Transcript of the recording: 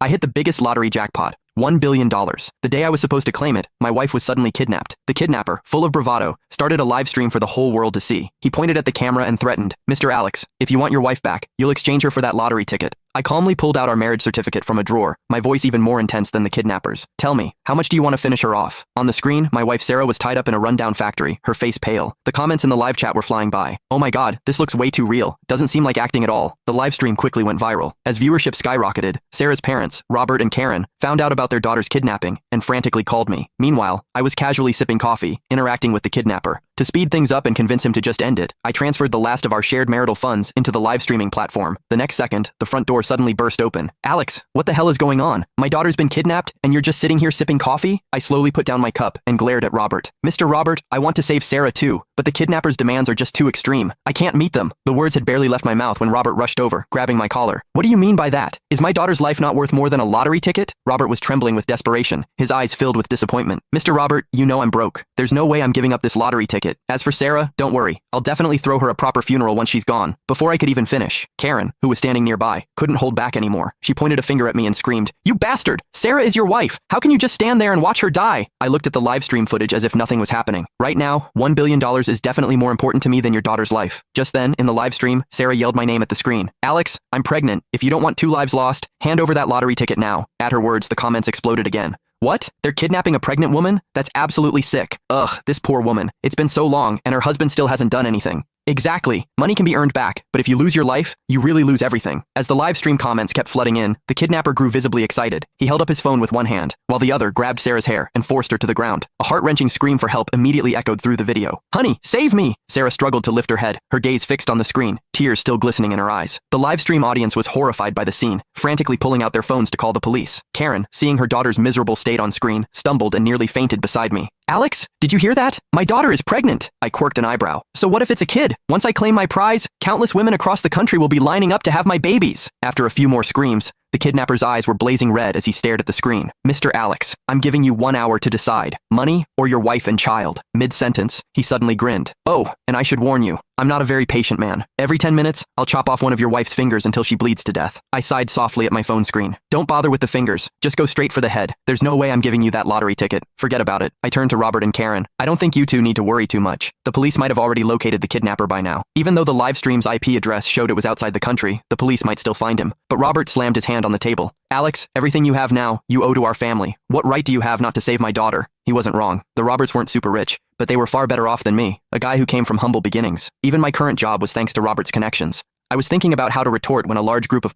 I hit the biggest lottery jackpot. $1 billion. The day I was supposed to claim it, my wife was suddenly kidnapped. The kidnapper, full of bravado, started a live stream for the whole world to see. He pointed at the camera and threatened, "Mr. Alex, if you want your wife back, you'll exchange her for that lottery ticket." I calmly pulled out our marriage certificate from a drawer, my voice even more intense than the kidnappers. "Tell me, how much do you want to finish her off?" On the screen, my wife Sarah was tied up in a rundown factory, her face pale. The comments in the live chat were flying by. "Oh my god, this looks way too real. Doesn't seem like acting at all." The live stream quickly went viral. As viewership skyrocketed, Sarah's parents, Robert and Karen, found out about their daughter's kidnapping and frantically called me. Meanwhile, I was casually sipping coffee, interacting with the kidnapper. To speed things up and convince him to just end it, I transferred the last of our shared marital funds into the live streaming platform. The next second, the front door suddenly burst open. "Alex, what the hell is going on? My daughter's been kidnapped, and you're just sitting here sipping coffee?" I slowly put down my cup and glared at Robert. "Mr. Robert, I want to save Sarah too, but the kidnapper's demands are just too extreme. I can't meet them." The words had barely left my mouth when Robert rushed over, grabbing my collar. "What do you mean by that? Is my daughter's life not worth more than a lottery ticket?" Robert was trembling with desperation, his eyes filled with disappointment. "Mr. Robert, you know I'm broke. There's no way I'm giving up this lottery ticket. As for Sarah, don't worry. I'll definitely throw her a proper funeral once she's gone." Before I could even finish, Karen, who was standing nearby, couldn't hold back anymore. She pointed a finger at me and screamed, "You bastard! Sarah is your wife! How can you just stand there and watch her die?" I looked at the live stream footage as if nothing was happening. Right now, $1 billion is definitely more important to me than your daughter's life. Just then, in the live stream, Sarah yelled my name at the screen. "Alex, I'm pregnant. If you don't want 2 lives lost, hand over that lottery ticket now." At her words, the comments exploded again. "What? They're kidnapping a pregnant woman? That's absolutely sick. Ugh, this poor woman. It's been so long, and her husband still hasn't done anything." Exactly. Money can be earned back, but if you lose your life, you really lose everything. As the live stream comments kept flooding in, the kidnapper grew visibly excited. He held up his phone with one hand, while the other grabbed Sarah's hair and forced her to the ground. A heart-wrenching scream for help immediately echoed through the video. "Honey, save me!" Sarah struggled to lift her head, her gaze fixed on the screen, tears still glistening in her eyes. The live stream audience was horrified by the scene, frantically pulling out their phones to call the police. Karen, seeing her daughter's miserable state on screen, stumbled and nearly fainted beside me. "Alex, did you hear that? My daughter is pregnant." I quirked an eyebrow. "So what if it's a kid? Once I claim my prize, countless women across the country will be lining up to have my babies." After a few more screams, the kidnapper's eyes were blazing red as he stared at the screen. "Mr. Alex, I'm giving you 1 hour to decide. Money or your wife and child." Mid-sentence, he suddenly grinned. "Oh, and I should warn you, I'm not a very patient man. Every 10 minutes, I'll chop off one of your wife's fingers until she bleeds to death." I sighed softly at my phone screen. "Don't bother with the fingers. Just go straight for the head. There's no way I'm giving you that lottery ticket. Forget about it." I turned to Robert and Karen. "I don't think you two need to worry too much. The police might have already located the kidnapper by now. Even though the live stream's IP address showed it was outside the country, the police might still find him." But Robert slammed his hand on the table. "Alex, everything you have now, you owe to our family. What right do you have not to save my daughter?" He wasn't wrong. The Roberts weren't super rich, but they were far better off than me, a guy who came from humble beginnings. Even my current job was thanks to Robert's connections. I was thinking about how to retort when a large group of